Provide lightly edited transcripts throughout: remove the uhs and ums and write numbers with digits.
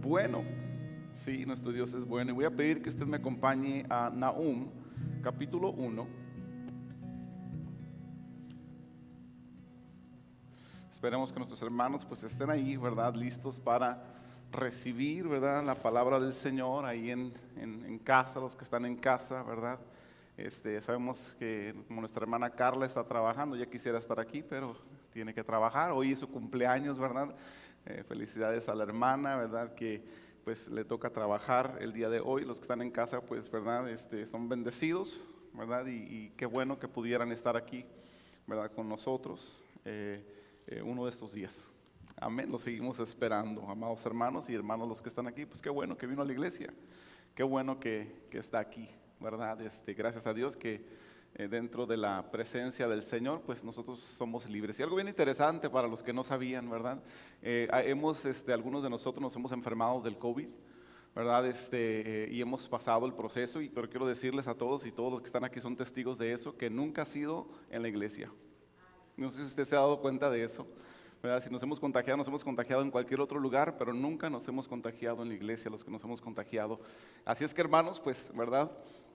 bueno. Sí, nuestro Dios es bueno. Y voy a pedir que usted me acompañe a Nahum, capítulo 1. Esperemos que nuestros hermanos pues estén ahí, ¿verdad? Listos para recibir, ¿verdad? La palabra del Señor ahí en casa, los que están en casa, ¿verdad? Sabemos que como nuestra hermana Carla está trabajando, ya quisiera estar aquí, pero tiene que trabajar. Hoy es su cumpleaños, ¿verdad? Felicidades a la hermana, ¿verdad? Que pues le toca trabajar el día de hoy. Los que están en casa, pues, ¿verdad? Son bendecidos, ¿verdad? Y qué bueno que pudieran estar aquí, ¿verdad? Con nosotros uno de estos días. Amén, lo seguimos esperando, amados hermanos y hermanos los que están aquí. Pues qué bueno que vino a la iglesia, qué bueno que está aquí, ¿verdad? Gracias a Dios que dentro de la presencia del Señor, pues nosotros somos libres. Y algo bien interesante para los que no sabían, ¿verdad? Algunos de nosotros nos hemos enfermado del COVID, ¿verdad? Y hemos pasado el proceso, pero quiero decirles a todos y todos los que están aquí son testigos de eso, que nunca ha sido en la iglesia. No sé si usted se ha dado cuenta de eso, ¿verdad? Si nos hemos contagiado en cualquier otro lugar, pero nunca nos hemos contagiado en la iglesia, los que nos hemos contagiado. Así es que, hermanos, pues, ¿verdad?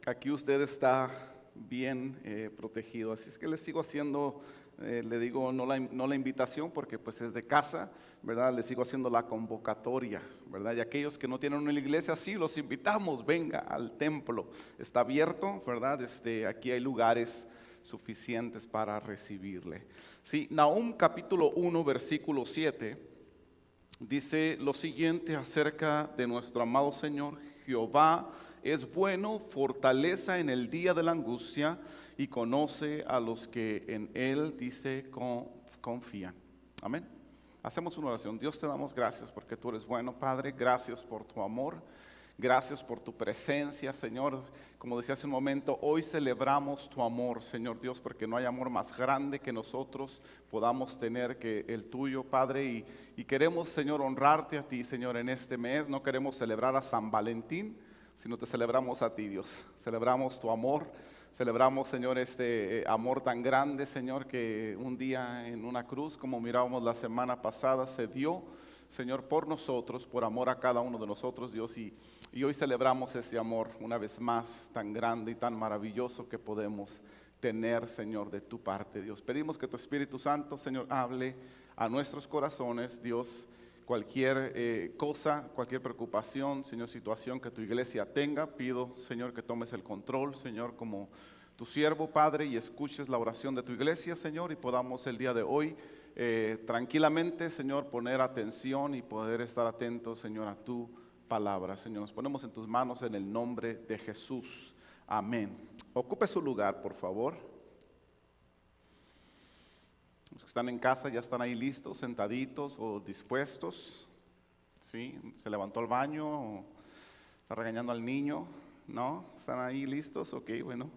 Aquí usted está bien protegido. Así es que les sigo haciendo, le digo, no la invitación porque pues es de casa, ¿verdad? Les sigo haciendo la convocatoria, ¿verdad? Y aquellos que no tienen una iglesia, sí, los invitamos, venga al templo. Está abierto, ¿verdad? Aquí hay lugares suficientes para recibirle. Sí, Nahum capítulo 1, versículo 7, dice lo siguiente acerca de nuestro amado Señor: Jehová es bueno, fortaleza en el día de la angustia, y conoce a los que en Él, dice, confían. Amén. Hacemos una oración. Dios, te damos gracias porque tú eres bueno, Padre. Gracias por tu amor. Gracias por tu presencia, Señor. Como decía hace un momento, hoy celebramos tu amor, Señor Dios, porque no hay amor más grande que nosotros podamos tener que el tuyo, Padre. Y queremos, Señor, honrarte a ti, Señor, en este mes. No queremos celebrar a San Valentín, sino te celebramos a ti, Dios. Celebramos tu amor. Celebramos, Señor, este amor tan grande, Señor, que un día en una cruz, como mirábamos la semana pasada, se dio, Señor, por nosotros, por amor a cada uno de nosotros, Dios, y hoy celebramos ese amor una vez más tan grande y tan maravilloso que podemos tener, Señor, de tu parte, Dios. Pedimos que tu Espíritu Santo, Señor, hable a nuestros corazones, Dios. Cualquier cosa, cualquier preocupación, Señor, situación que tu iglesia tenga, pido, Señor, que tomes el control, Señor, como tu siervo, Padre, y escuches la oración de tu iglesia, Señor, y podamos el día de hoy tranquilamente, Señor, poner atención y poder estar atentos, Señor, a tu palabra. Señor, nos ponemos en tus manos en el nombre de Jesús. Amén. Ocupe su lugar, por favor. Los que están en casa ya están ahí listos, sentaditos o dispuestos. ¿Sí? ¿Se levantó al baño o está regañando al niño? ¿No? ¿Están ahí listos? Ok, bueno,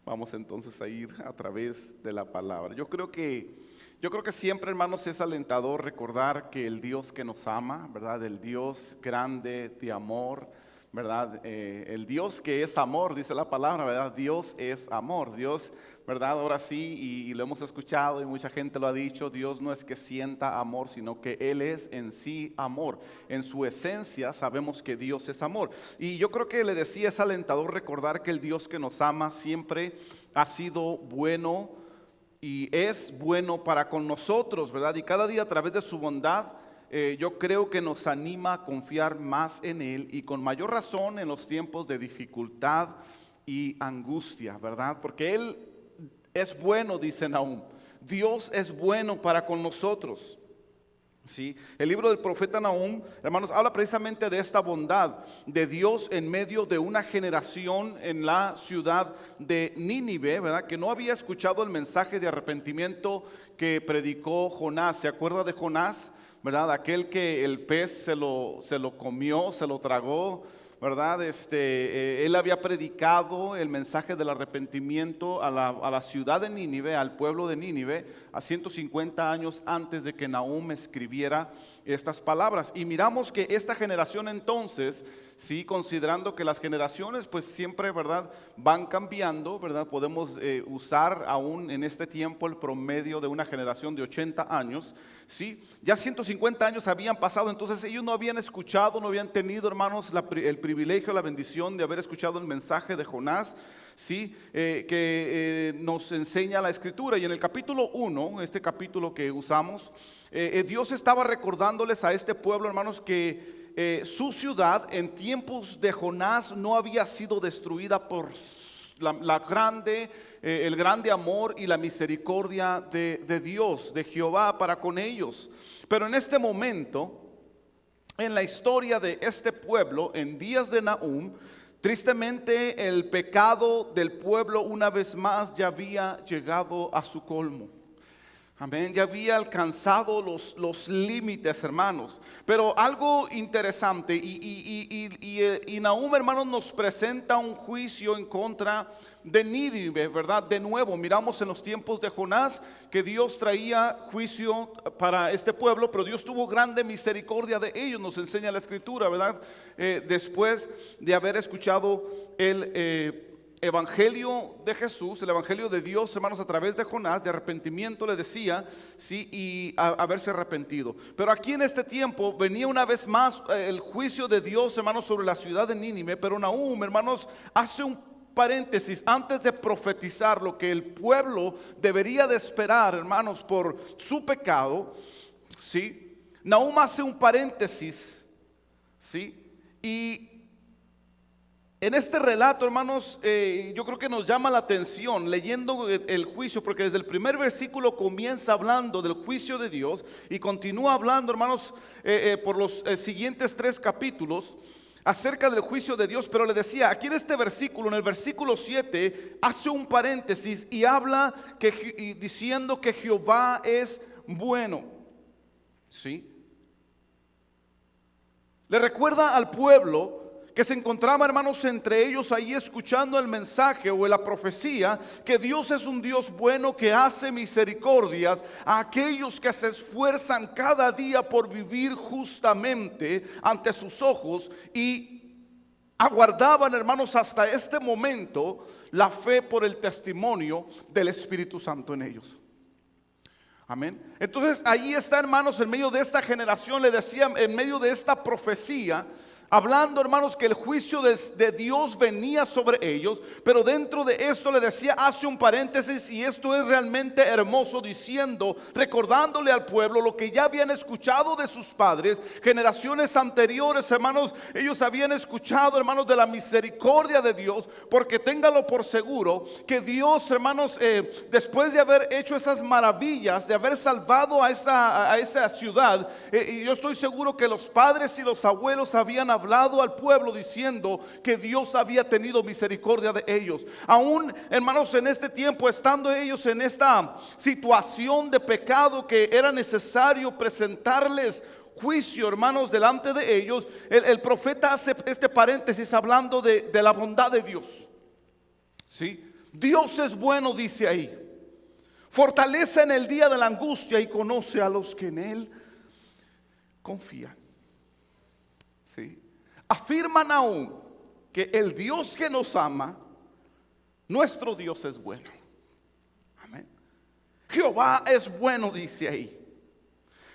vamos entonces a ir a través de la palabra. Yo creo que siempre, hermanos, es alentador recordar que el Dios que nos ama, ¿verdad? El Dios grande de amor, ¿verdad? El Dios que es amor, dice la palabra, ¿verdad? Dios es amor. Dios, ¿verdad? Ahora sí, y lo hemos escuchado y mucha gente lo ha dicho, Dios no es que sienta amor, sino que Él es en sí amor. En su esencia sabemos que Dios es amor. Y yo creo que le decía, es alentador recordar que el Dios que nos ama siempre ha sido bueno y es bueno para con nosotros, ¿verdad? Y cada día a través de su bondad, yo creo que nos anima a confiar más en Él, y con mayor razón en los tiempos de dificultad y angustia, ¿verdad? Porque Él es bueno, dice Nahum. Dios es bueno para con nosotros. ¿Sí? El libro del profeta Nahum, hermanos, habla precisamente de esta bondad de Dios en medio de una generación en la ciudad de Nínive, ¿verdad? Que no había escuchado el mensaje de arrepentimiento que predicó Jonás. ¿Se acuerda de Jonás? ¿Verdad? Aquel que el pez se lo comió, se lo tragó, ¿verdad? Él había predicado el mensaje del arrepentimiento a la ciudad de Nínive, al pueblo de Nínive, a 150 años antes de que Nahum escribiera estas palabras. Y miramos que esta generación entonces, sí, considerando que las generaciones pues siempre, ¿verdad?, van cambiando, ¿verdad? Podemos usar aún en este tiempo el promedio de una generación de 80 años, sí. Ya 150 años habían pasado, entonces ellos no habían escuchado, no habían tenido, hermanos, el privilegio, la bendición de haber escuchado el mensaje de Jonás, sí, que nos enseña la Escritura. Y en el capítulo 1, este capítulo que usamos, Dios estaba recordándoles a este pueblo, hermanos, que su ciudad en tiempos de Jonás no había sido destruida por el grande amor y la misericordia de Dios, de Jehová para con ellos. Pero en este momento, en la historia de este pueblo, en días de Nahum, tristemente el pecado del pueblo una vez más ya había llegado a su colmo. Amén, ya había alcanzado los límites, hermanos. Pero algo interesante, y Nahum, hermanos, nos presenta un juicio en contra de Nínive, ¿verdad? De nuevo, miramos en los tiempos de Jonás que Dios traía juicio para este pueblo, pero Dios tuvo grande misericordia de ellos, nos enseña la Escritura, ¿verdad? Después de haber escuchado el Evangelio de Jesús, el Evangelio de Dios, hermanos, a través de Jonás, de arrepentimiento le decía, sí, y haberse arrepentido. Pero aquí en este tiempo venía una vez más el juicio de Dios, hermanos, sobre la ciudad de Nínive. Pero Nahum, hermanos, hace un paréntesis antes de profetizar lo que el pueblo debería de esperar, hermanos, por su pecado, sí. Nahum hace un paréntesis, sí, y en este relato, hermanos, yo creo que nos llama la atención leyendo el juicio, porque desde el primer versículo comienza hablando del juicio de Dios y continúa hablando, hermanos, por los siguientes 3 capítulos acerca del juicio de Dios. Pero le decía, aquí en este versículo, en el versículo 7, hace un paréntesis y habla diciendo que Jehová es bueno, ¿sí? Le recuerda al pueblo que se encontraba, hermanos, entre ellos ahí escuchando el mensaje o la profecía, que Dios es un Dios bueno que hace misericordias a aquellos que se esfuerzan cada día por vivir justamente ante sus ojos, y aguardaban, hermanos, hasta este momento la fe por el testimonio del Espíritu Santo en ellos. Amén. Entonces ahí está, hermanos, en medio de esta generación, le decía, en medio de esta profecía, hablando, hermanos, que el juicio de Dios venía sobre ellos. Pero dentro de esto le decía, hace un paréntesis, y esto es realmente hermoso, diciendo, recordándole al pueblo lo que ya habían escuchado de sus padres, generaciones anteriores, hermanos. Ellos habían escuchado, hermanos, de la misericordia de Dios, porque téngalo por seguro que Dios, hermanos, después de haber hecho esas maravillas, de haber salvado a esa ciudad, y yo estoy seguro que los padres y los abuelos habían hablado al pueblo diciendo que Dios había tenido misericordia de ellos. Aún, hermanos, en este tiempo, estando ellos en esta situación de pecado, que era necesario presentarles juicio, hermanos, delante de ellos, el profeta hace este paréntesis hablando de la bondad de Dios, ¿sí? Dios es bueno, dice ahí, fortalece en el día de la angustia y conoce a los que en Él confían, ¿sí? Afirman aún que el Dios que nos ama, nuestro Dios es bueno. Amén. Jehová es bueno, dice ahí.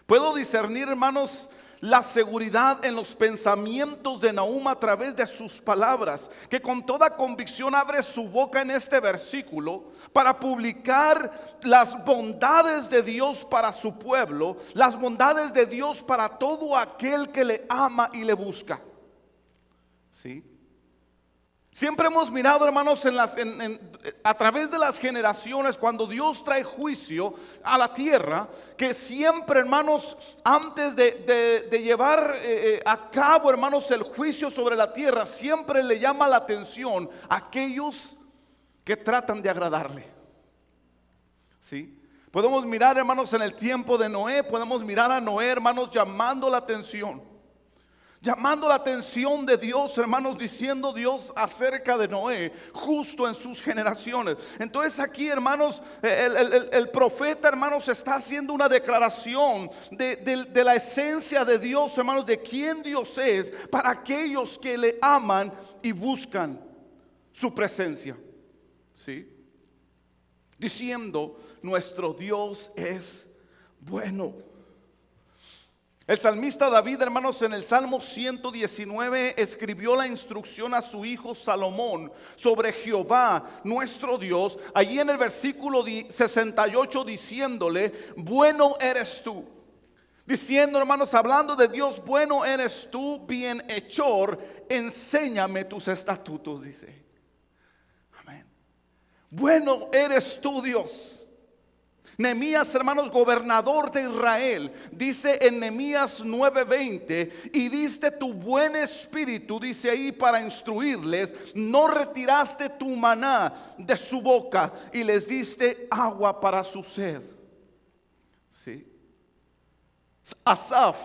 Puedo discernir, hermanos, la seguridad en los pensamientos de Nahum a través de sus palabras, que con toda convicción abre su boca en este versículo para publicar las bondades de Dios para su pueblo, las bondades de Dios para todo aquel que le ama y le busca. ¿Sí? Siempre hemos mirado, hermanos, a través de las generaciones, cuando Dios trae juicio a la tierra, que siempre, hermanos, antes de llevar a cabo, hermanos, el juicio sobre la tierra, siempre le llama la atención a aquellos que tratan de agradarle. ¿Sí? Podemos mirar, hermanos, en el tiempo de Noé, podemos mirar a Noé, hermanos, llamando la atención. llamando la atención de Dios, hermanos, diciendo Dios acerca de Noé, justo en sus generaciones. Entonces aquí, hermanos, el profeta, hermanos, está haciendo una declaración de la esencia de Dios, hermanos, de quién Dios es para aquellos que le aman y buscan su presencia. ¿Sí? Diciendo, nuestro Dios es bueno. El salmista David, hermanos, en el Salmo 119 escribió la instrucción a su hijo Salomón sobre Jehová, nuestro Dios, allí en el versículo 68 diciéndole, bueno eres tú. Diciendo, hermanos, hablando de Dios, bueno eres tú, bienhechor, enséñame tus estatutos, dice. Amén. Bueno eres tú, Dios. Nehemías, hermanos, gobernador de Israel, dice en Nehemías 9:20, y diste tu buen espíritu, dice ahí, para instruirles, no retiraste tu maná de su boca y les diste agua para su sed. ¿Sí? Asaf,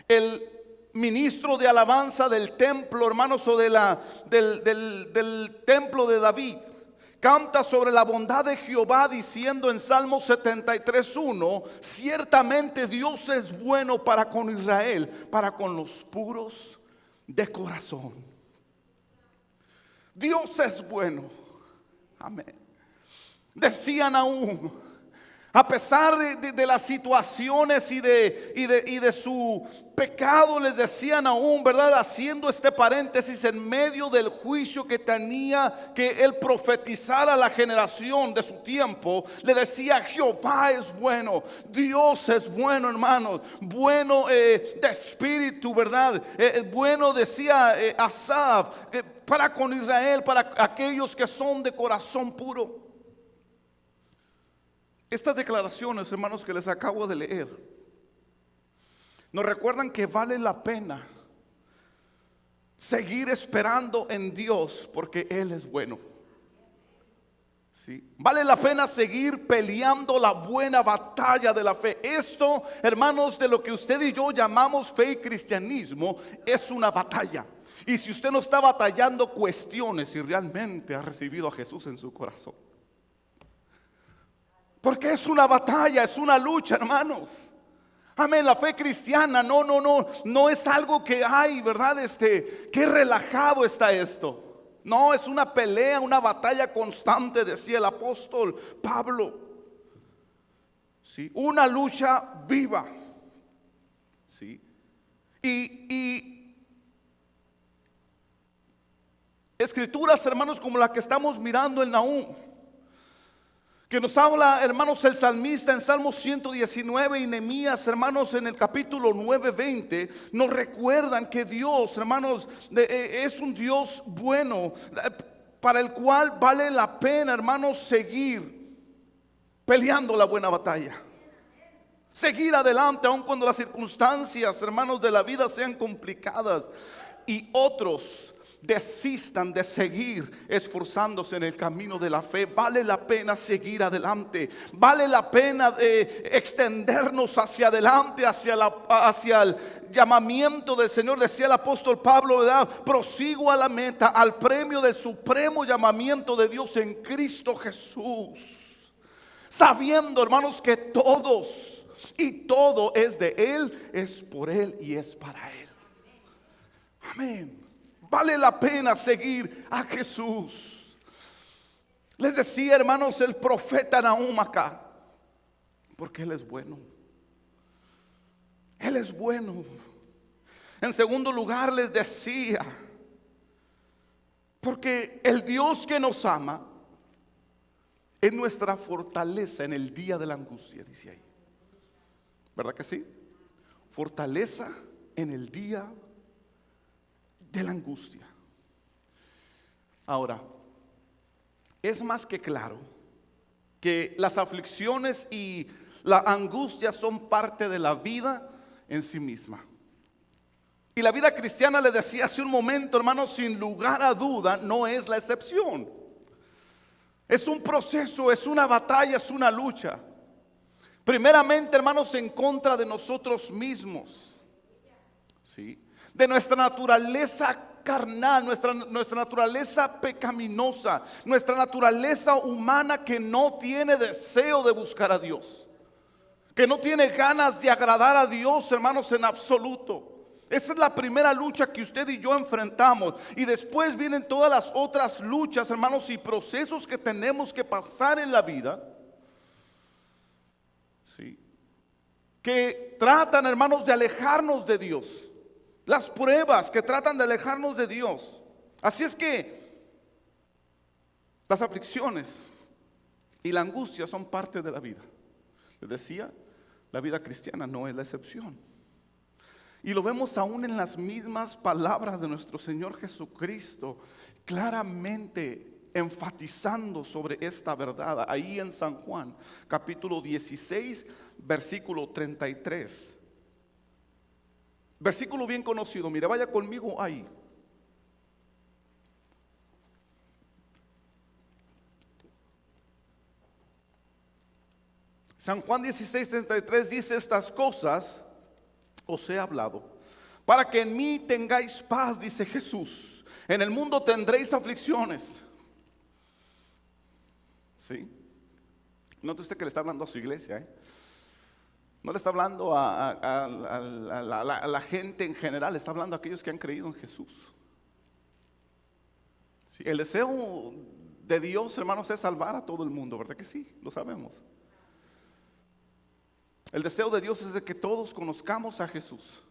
el ministro de alabanza del templo, hermanos, o del templo de David, canta sobre la bondad de Jehová diciendo en Salmo 73:1, ciertamente Dios es bueno para con Israel, para con los puros de corazón. Dios es bueno. Amén. Decían aún, a pesar de las situaciones y de su pecado, les decían aún, ¿verdad? Haciendo este paréntesis en medio del juicio que tenía que él profetizar a la generación de su tiempo, le decía, Jehová es bueno, Dios es bueno, hermanos, bueno de espíritu, ¿verdad? Bueno, decía Asaf, para con Israel, para aquellos que son de corazón puro. Estas declaraciones, hermanos, que les acabo de leer, nos recuerdan que vale la pena seguir esperando en Dios porque Él es bueno. ¿Sí? Vale la pena seguir peleando la buena batalla de la fe. Esto, hermanos, de lo que usted y yo llamamos fe y cristianismo, es una batalla. Y si usted no está batallando, cuestione si realmente ha recibido a Jesús en su corazón. Porque es una batalla, es una lucha, hermanos. Amén, la fe cristiana no es algo que hay, ¿verdad? Qué relajado está esto. No, es una pelea, una batalla constante, decía el apóstol Pablo. ¿Sí? Una lucha viva. ¿Sí? Y escrituras, hermanos, como la que estamos mirando en Nahum, que nos habla, hermanos, el salmista en Salmo 119 y Nehemías, hermanos, en el capítulo 9:20, nos recuerdan que Dios, hermanos, es un Dios bueno, para el cual vale la pena, hermanos, seguir peleando la buena batalla. Seguir adelante, aun cuando las circunstancias, hermanos, de la vida sean complicadas y otros desistan de seguir esforzándose en el camino de la fe. Vale la pena seguir adelante. Vale la pena extendernos hacia adelante, hacia el llamamiento del Señor. Decía el apóstol Pablo, ¿verdad? Prosigo a la meta, al premio del supremo llamamiento de Dios en Cristo Jesús. Sabiendo, hermanos, que todos y todo es de Él, es por Él y es para Él. Amén. Vale la pena seguir a Jesús. Les decía, hermanos, el profeta Nahum acá, porque Él es bueno. Él es bueno. En segundo lugar, les decía, porque el Dios que nos ama es nuestra fortaleza en el día de la angustia, dice ahí. ¿Verdad que sí? Fortaleza en el día de la angustia. Ahora, es más que claro que las aflicciones y la angustia son parte de la vida en sí misma. Y la vida cristiana, le decía hace un momento, hermanos, sin lugar a duda, no es la excepción. Es un proceso, es una batalla, es una lucha. Primeramente, hermanos, en contra de nosotros mismos. ¿Sí? de nuestra naturaleza carnal, nuestra naturaleza pecaminosa, nuestra naturaleza humana que no tiene deseo de buscar a Dios, que no tiene ganas de agradar a Dios, hermanos, en absoluto. Esa es la primera lucha que usted y yo enfrentamos. Y después vienen todas las otras luchas, hermanos, y procesos que tenemos que pasar en la vida, ¿sí?, que tratan, hermanos, de alejarnos de Dios. Las pruebas que tratan de alejarnos de Dios. Así es que las aflicciones y la angustia son parte de la vida. Les decía, la vida cristiana no es la excepción. Y lo vemos aún en las mismas palabras de nuestro Señor Jesucristo, claramente enfatizando sobre esta verdad. Ahí en San Juan, capítulo 16, versículo 33. Versículo bien conocido, mire, vaya conmigo ahí. San Juan 16, 33 dice: estas cosas os he hablado, para que en mí tengáis paz, dice Jesús. En el mundo tendréis aflicciones. ¿Sí? Note usted que le está hablando a su iglesia, No le está hablando a la gente en general, le está hablando a aquellos que han creído en Jesús. Sí, el deseo de Dios, hermanos, es salvar a todo el mundo, ¿verdad que sí? Lo sabemos. El deseo de Dios es de que todos conozcamos a Jesús.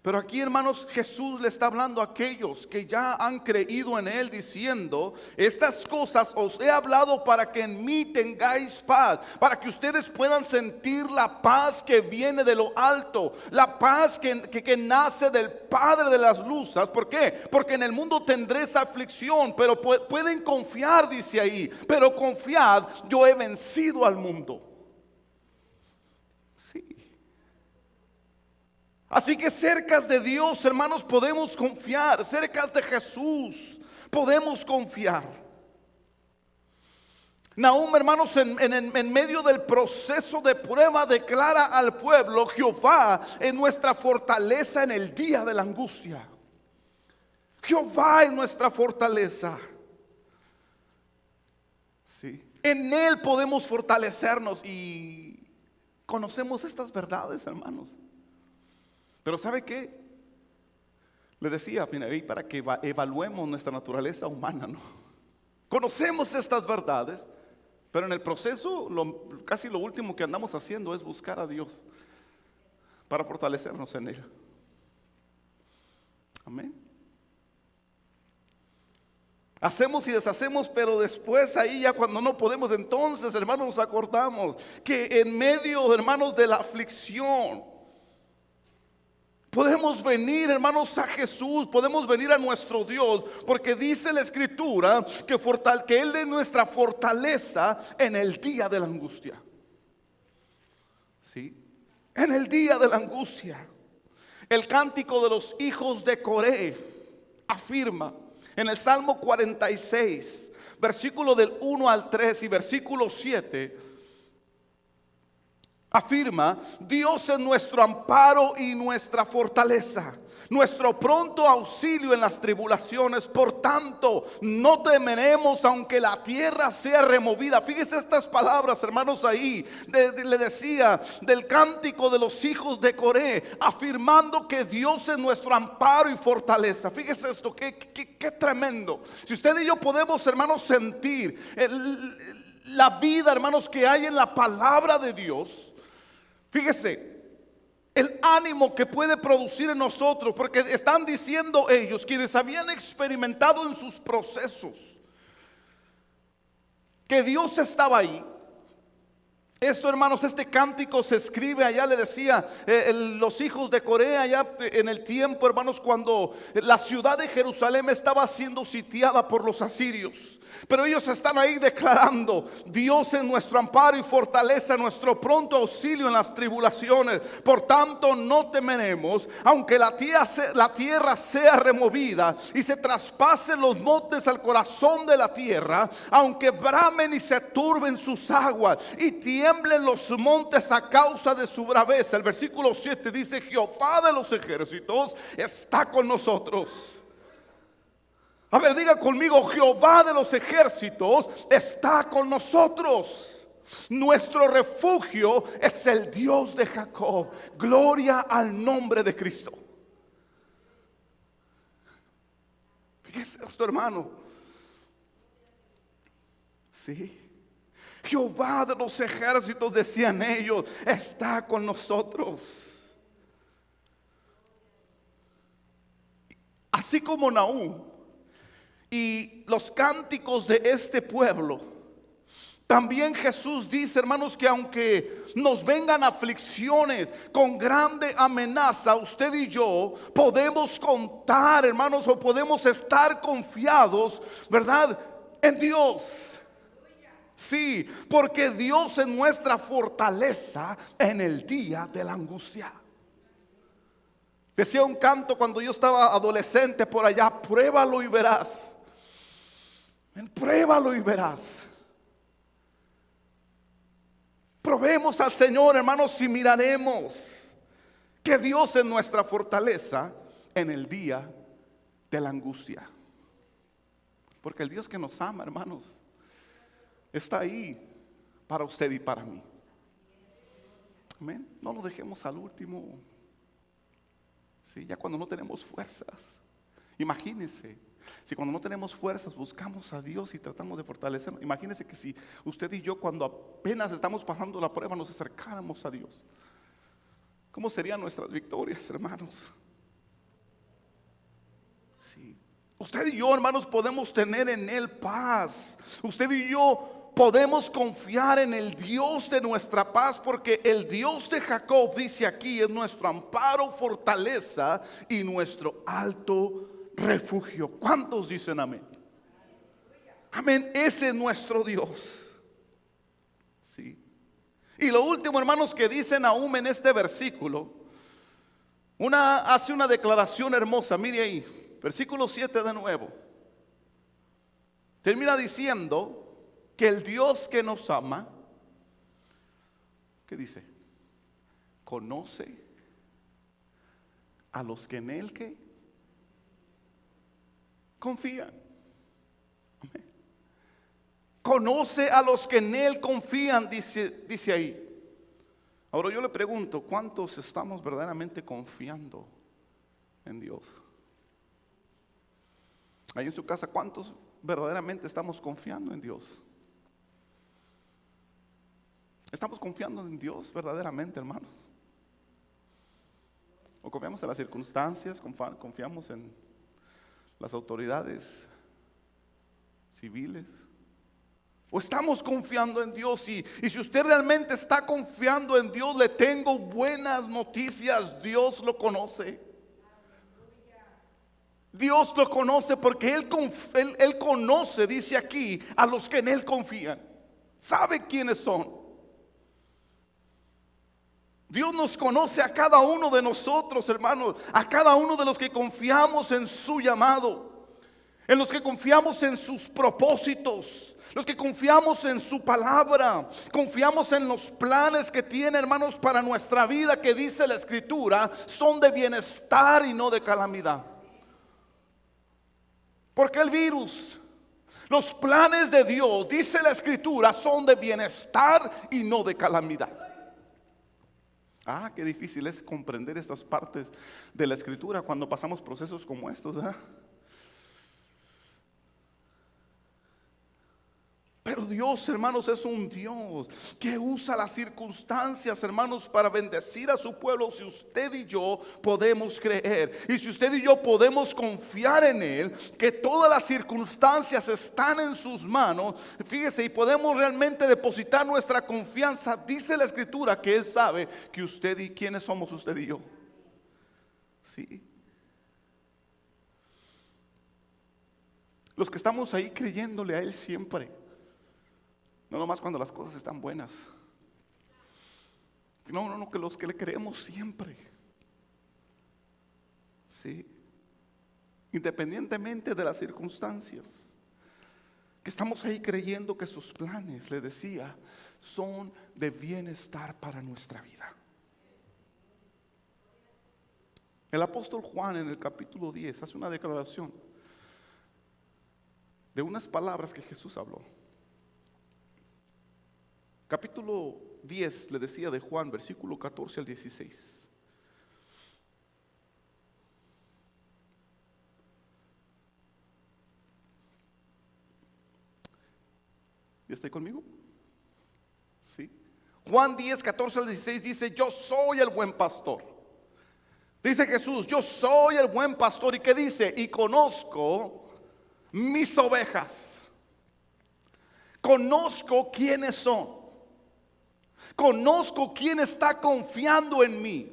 Pero aquí, hermanos, Jesús le está hablando a aquellos que ya han creído en Él, diciendo: estas cosas os he hablado para que en mí tengáis paz, para que ustedes puedan sentir la paz que viene de lo alto, la paz que nace del Padre de las luces. ¿Por qué? Porque en el mundo tendréis aflicción, pero pueden confiar, dice ahí. Pero confiad, yo he vencido al mundo. Sí. Así que cerca de Dios, hermanos, podemos confiar. Cerca de Jesús podemos confiar. Nahum, hermanos, en medio del proceso de prueba, declara al pueblo: Jehová es nuestra fortaleza en el día de la angustia. Jehová es nuestra fortaleza. Sí. En Él podemos fortalecernos. Y conocemos estas verdades, hermanos. Pero ¿sabe qué? Le decía, mira, para que evaluemos nuestra naturaleza humana, ¿no? Conocemos estas verdades, pero en el proceso casi lo último que andamos haciendo es buscar a Dios para fortalecernos en Él. Amén. Hacemos y deshacemos, pero después ahí ya cuando no podemos, entonces, hermanos, nos acordamos que en medio, hermanos, de la aflicción podemos venir, hermanos, a Jesús, podemos venir a nuestro Dios, porque dice la Escritura que Él es nuestra fortaleza en el día de la angustia. ¿Sí? En el día de la angustia. El cántico de los hijos de Coré afirma en el Salmo 46, versículo del 1 al 3 y versículo 7, afirma: Dios es nuestro amparo y nuestra fortaleza, nuestro pronto auxilio en las tribulaciones. Por tanto, no temeremos aunque la tierra sea removida. Fíjese estas palabras, hermanos, ahí le decía del cántico de los hijos de Coré, afirmando que Dios es nuestro amparo y fortaleza. Fíjese esto, qué tremendo. Si usted y yo podemos, hermanos, sentir la vida, hermanos, que hay en la palabra de Dios. Fíjese el ánimo que puede producir en nosotros, porque están diciendo ellos, quienes habían experimentado en sus procesos, que Dios estaba ahí. Esto, hermanos, este cántico se escribe allá, le decía, los hijos de Corea, allá en el tiempo, hermanos, cuando la ciudad de Jerusalén estaba siendo sitiada por los asirios. Pero ellos están ahí declarando: Dios es nuestro amparo y fortaleza, nuestro pronto auxilio en las tribulaciones. Por tanto, no temeremos, aunque la tierra sea removida y se traspasen los montes al corazón de la tierra, aunque bramen y se turben sus aguas y tierra tiemblen los montes a causa de su braveza. El versículo 7 dice: Jehová de los ejércitos está con nosotros. A ver, diga conmigo: Jehová de los ejércitos está con nosotros. Nuestro refugio es el Dios de Jacob. Gloria al nombre de Cristo. Fíjese esto, hermano. Sí. Jehová de los ejércitos, decían ellos, está con nosotros. Así como Nahum y los cánticos de este pueblo, también Jesús dice, hermanos, que aunque nos vengan aflicciones con grande amenaza, usted y yo podemos contar, hermanos, o podemos estar confiados, ¿verdad?, en Dios. Sí, porque Dios es nuestra fortaleza en el día de la angustia. Decía un canto cuando yo estaba adolescente por allá: pruébalo y verás. Pruébalo y verás. Probemos al Señor, hermanos, y miraremos que Dios es nuestra fortaleza en el día de la angustia. Porque el Dios que nos ama, hermanos, está ahí para usted y para mí. Amén. No lo dejemos al último. Sí, ya cuando no tenemos fuerzas. Imagínense, si cuando no tenemos fuerzas buscamos a Dios y tratamos de fortalecernos. Imagínense que si usted y yo, cuando apenas estamos pasando la prueba, nos acercáramos a Dios, ¿cómo serían nuestras victorias, hermanos? Sí. Usted y yo, hermanos, podemos tener en Él paz. Usted y yo podemos confiar en el Dios de nuestra paz, porque el Dios de Jacob, dice aquí, es nuestro amparo, fortaleza y nuestro alto refugio. ¿Cuántos dicen amén? Amén. Ese es nuestro Dios. Sí. Y lo último, hermanos, que dice Nahum en este versículo, hace una declaración hermosa. Mire ahí, versículo 7 de nuevo. Termina diciendo que el Dios que nos ama, ¿qué dice? Conoce a los que en Él ¿qué? Confían. Amén. Conoce a los que en Él confían, dice ahí. Ahora yo le pregunto, ¿cuántos estamos verdaderamente confiando en Dios? Ahí en su casa, ¿cuántos verdaderamente estamos confiando en Dios? ¿Estamos confiando en Dios verdaderamente, hermanos? ¿O confiamos en las circunstancias? ¿Confiamos en las autoridades civiles? ¿O estamos confiando en Dios? Y si usted realmente está confiando en Dios, le tengo buenas noticias. Dios lo conoce. Dios lo conoce, porque Él conoce, dice aquí, a los que en Él confían. Sabe quiénes son. Dios nos conoce a cada uno de nosotros, hermanos, a cada uno de los que confiamos en su llamado, en los que confiamos en sus propósitos, los que confiamos en su palabra, confiamos en los planes que tiene, hermanos, para nuestra vida, que dice la Escritura, son de bienestar y no de calamidad. Porque el virus, los planes de Dios, dice la Escritura, son de bienestar y no de calamidad. Ah, qué difícil es comprender estas partes de la Escritura cuando pasamos procesos como estos, ¿verdad? Pero Dios, hermanos, es un Dios que usa las circunstancias, hermanos, para bendecir a su pueblo. Si usted y yo podemos creer, y si usted y yo podemos confiar en Él, que todas las circunstancias están en sus manos, fíjese, y podemos realmente depositar nuestra confianza. Dice la Escritura que Él sabe que usted y quiénes somos usted y yo. Sí. Los que estamos ahí creyéndole a Él siempre. No nomás cuando las cosas están buenas. No, que los que le creemos siempre. Sí. Independientemente de las circunstancias. Que estamos ahí creyendo que sus planes, le decía, son de bienestar para nuestra vida. El apóstol Juan en el capítulo 10 hace una declaración de unas palabras que Jesús habló. Capítulo 10 le decía de Juan, versículo 14 al 16. ¿Ya está conmigo? Sí. Juan 10, 14 al 16 dice: yo soy el buen pastor. Dice Jesús: yo soy el buen pastor. ¿Y qué dice? Y conozco mis ovejas. Conozco quiénes son. Conozco quién está confiando en mí.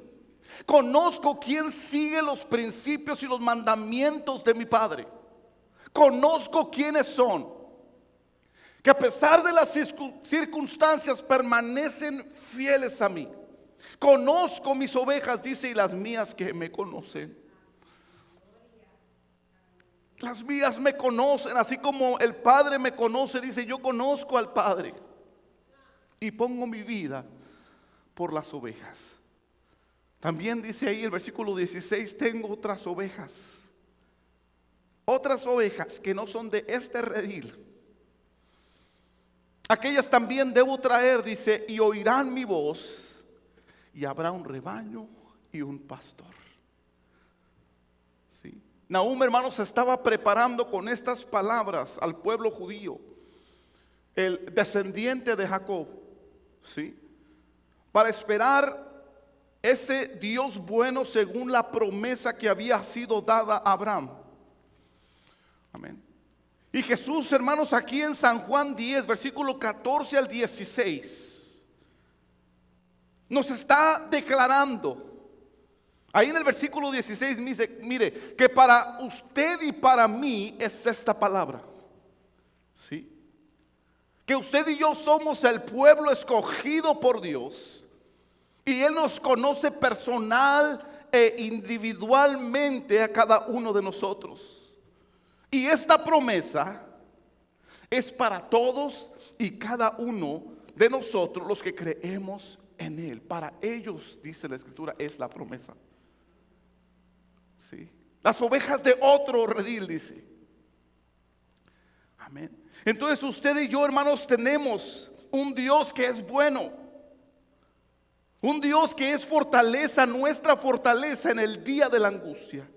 Conozco quién sigue los principios y los mandamientos de mi Padre. Conozco quiénes son, que a pesar de las circunstancias permanecen fieles a mí. Conozco mis ovejas, dice, y las mías que me conocen. Las mías me conocen, así como el Padre me conoce, dice, yo conozco al Padre y pongo mi vida por las ovejas. También dice ahí el versículo 16, tengo otras ovejas que no son de este redil. Aquellas también debo traer, dice, y oirán mi voz, y habrá un rebaño y un pastor. ¿Sí? Nahum, hermanos, se estaba preparando con estas palabras al pueblo judío, el descendiente de Jacob, ¿sí?, para esperar ese Dios bueno según la promesa que había sido dada a Abraham. Amén. Y Jesús, hermanos, aquí en San Juan 10, versículo 14 al 16, nos está declarando. Ahí en el versículo 16 dice, mire, que para usted y para mí es esta palabra. ¿Sí? Que usted y yo somos el pueblo escogido por Dios. Y Él nos conoce personal e individualmente a cada uno de nosotros. Y esta promesa es para todos y cada uno de nosotros los que creemos en Él. Para ellos, dice la Escritura, es la promesa. ¿Sí? Las ovejas de otro redil, dice. Amén. Entonces usted y yo, hermanos, tenemos un Dios que es bueno. Un Dios que es fortaleza, nuestra fortaleza en el día de la angustia.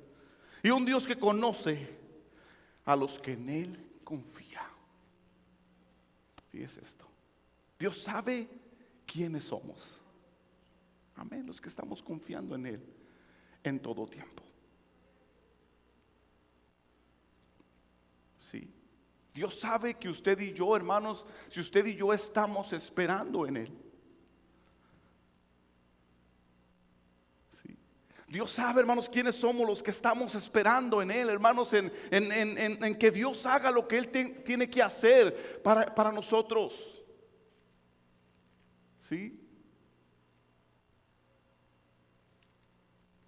Y un Dios que conoce a los que en Él confía. Fíjese esto. Dios sabe quiénes somos. Amén. Los que estamos confiando en Él en todo tiempo. Sí. Dios sabe que usted y yo, hermanos, si usted y yo estamos esperando en Él. Dios sabe, hermanos, quiénes somos los que estamos esperando en Él, hermanos, en que Dios haga lo que Él tiene que hacer para nosotros. ¿Sí?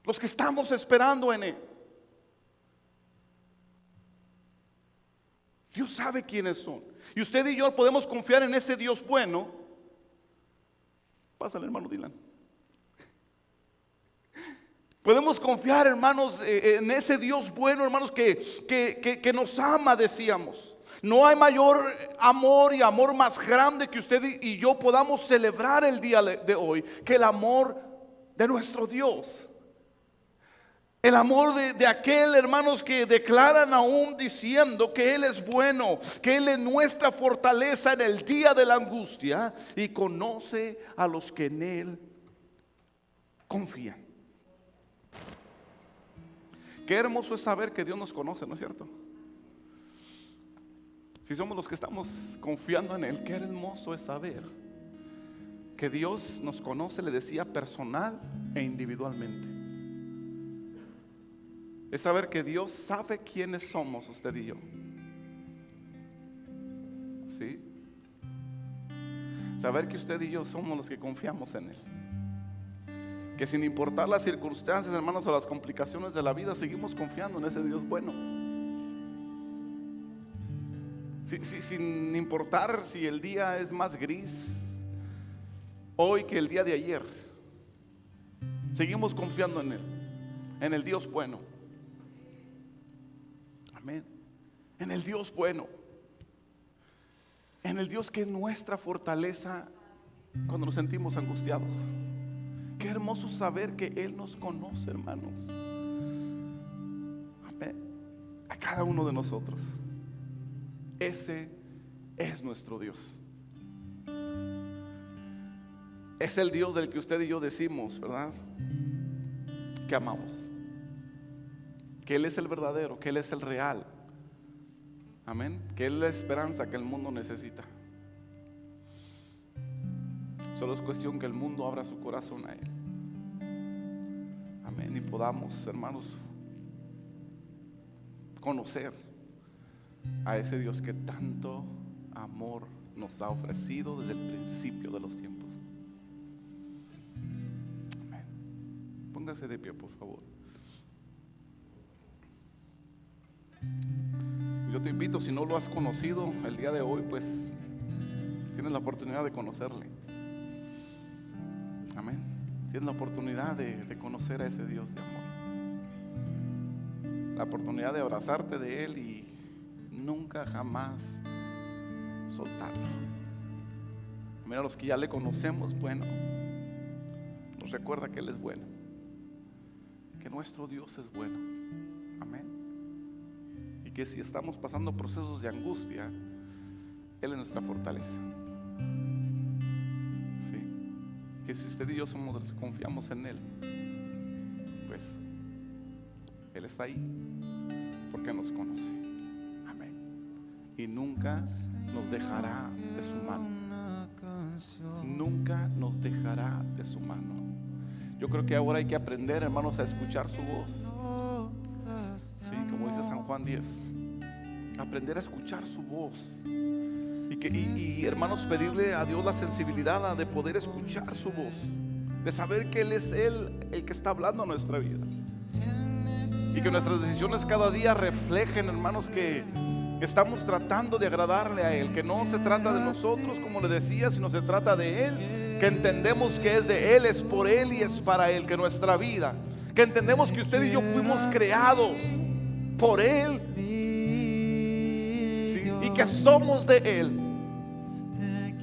Los que estamos esperando en Él. Dios sabe quiénes son. Y usted y yo podemos confiar en ese Dios bueno. Pásale, hermano Dylan. Podemos confiar, hermanos, en ese Dios bueno, hermanos, que nos ama, decíamos. No hay mayor amor y amor más grande que usted y yo podamos celebrar el día de hoy que el amor de nuestro Dios. El amor de aquel, hermanos, que declaran aún diciendo que Él es bueno, que Él es nuestra fortaleza en el día de la angustia y conoce a los que en Él confían. Qué hermoso es saber que Dios nos conoce, ¿no es cierto? Si somos los que estamos confiando en Él, qué hermoso es saber que Dios nos conoce, le decía, personal e individualmente. Es saber que Dios sabe quiénes somos usted y yo. ¿Sí? Saber que usted y yo somos los que confiamos en Él. Que sin importar las circunstancias, hermanos, o las complicaciones de la vida, seguimos confiando en ese Dios bueno. sin importar si el día es más gris hoy que el día de ayer, seguimos confiando en Él, en el Dios bueno. Amén. En el Dios bueno, en el Dios que es nuestra fortaleza cuando nos sentimos angustiados. Qué hermoso saber que Él nos conoce, hermanos. Amén. A cada uno de nosotros. Ese es nuestro Dios. Es el Dios del que usted y yo decimos, ¿verdad?, que amamos. Que Él es el verdadero, que Él es el real. Amén. Que Él es la esperanza que el mundo necesita. Solo es cuestión que el mundo abra su corazón a Él. Amén. Y podamos, hermanos, conocer a ese Dios que tanto amor nos ha ofrecido desde el principio de los tiempos. Amén. Póngase de pie, por favor. Yo te invito, si no lo has conocido el día de hoy, pues tienes la oportunidad de conocerle. Amén. Tienes la oportunidad de conocer a ese Dios de amor. La oportunidad de abrazarte de Él y nunca jamás soltarlo. Mira, los que ya le conocemos, bueno, nos recuerda que Él es bueno, que nuestro Dios es bueno. Amén. Y que si estamos pasando procesos de angustia, Él es nuestra fortaleza. Sí. Que si usted y yo somos los que confiamos en Él, pues Él está ahí porque nos conoce. Amén. Y nunca nos dejará de su mano. Nunca nos dejará de su mano. Yo creo que ahora hay que aprender, hermanos, a escuchar su voz. Sí, como dice San Juan 10, aprender a escuchar su voz. Y hermanos, pedirle a Dios la sensibilidad de poder escuchar su voz, de saber que Él es el que está hablando a nuestra vida. Y que nuestras decisiones cada día reflejen, hermanos, que estamos tratando de agradarle a Él, que no se trata de nosotros, como le decía, sino se trata de Él, que entendemos que es de Él, es por Él y es para Él, que nuestra vida, que entendemos que usted y yo fuimos creados por Él, ¿sí?, y que somos de Él,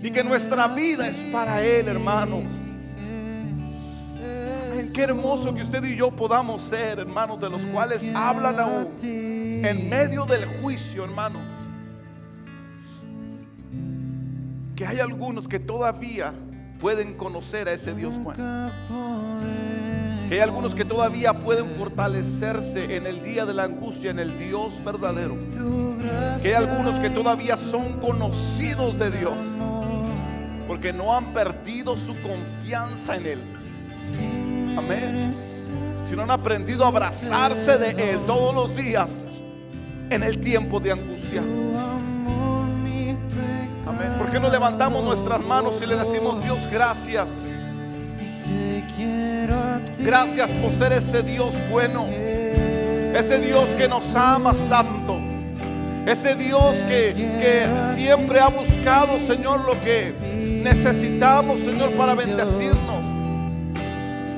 y que nuestra vida es para Él, hermanos. Amén. Qué hermoso que usted y yo podamos ser, hermanos, de los cuales hablan aún en medio del juicio, hermanos, que hay algunos que todavía pueden conocer a ese Dios bueno, que hay algunos que todavía pueden fortalecerse en el día de la angustia, en el Dios verdadero, que hay algunos que todavía son conocidos de Dios, porque no han perdido su confianza en Él. Amén. Si no han aprendido a abrazarse de Él todos los días en el tiempo de angustia. Amén. ¿Por qué no levantamos nuestras manos y le decimos: Dios, gracias? Gracias por ser ese Dios bueno, ese Dios que nos amas tanto, ese Dios que siempre ha buscado, Señor, lo que necesitamos, Señor, para bendecirnos.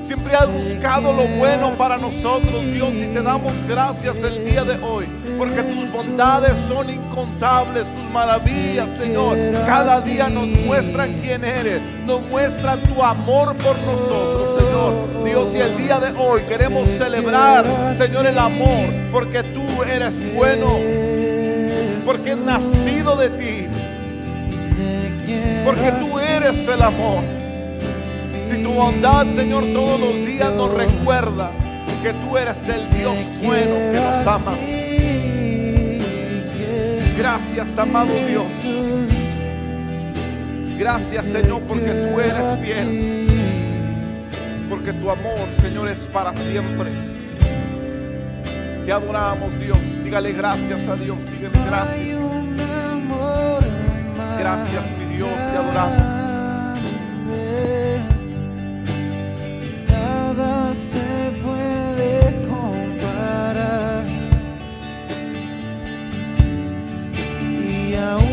Siempre has buscado lo bueno para nosotros, Dios, y te damos gracias el día de hoy, porque tus bondades son incontables, tus maravillas, Señor, cada día nos muestran quién eres, nos muestran tu amor por nosotros, Señor. Dios, y el día de hoy queremos celebrar, Señor, el amor, porque tú eres bueno, porque es nacido de ti, porque tú eres el amor. Y tu bondad, Señor, todos los días nos recuerda que tú eres el Dios bueno que nos ama. Gracias, amado Dios. Gracias, Señor, porque tú eres fiel, porque tu amor, Señor, es para siempre. Te adoramos, Dios. Dígale gracias a Dios. Dígale gracias. Gracias, mi Dios. Te adoramos. Nada se puede comparar, y aún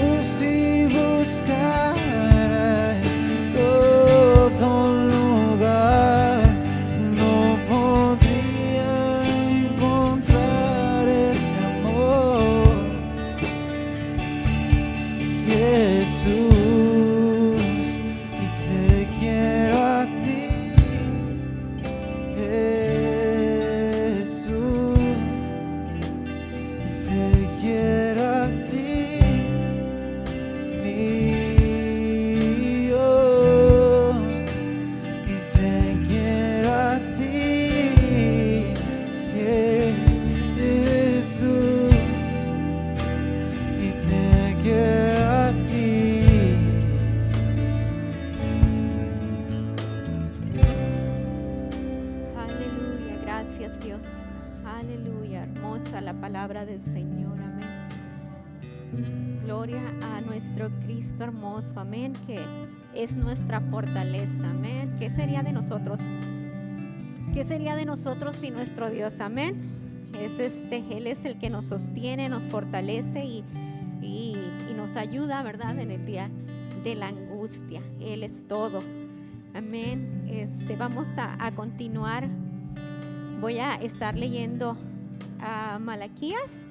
Aleluya, hermosa la palabra del Señor, amén. Gloria a nuestro Cristo hermoso, amén, que es nuestra fortaleza, amén. ¿Qué sería de nosotros? ¿Qué sería de nosotros sin nuestro Dios? Amén. Él es el que nos sostiene, nos fortalece y nos ayuda, ¿verdad? En el día de la angustia. Él es todo. Amén. Vamos a continuar. Voy a estar leyendo a Malaquías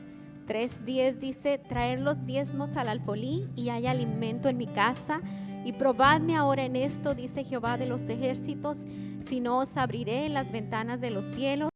3:10. Dice: traer los diezmos al alfolí y hay alimento en mi casa. Y probadme ahora en esto, dice Jehová de los ejércitos, si no os abriré las ventanas de los cielos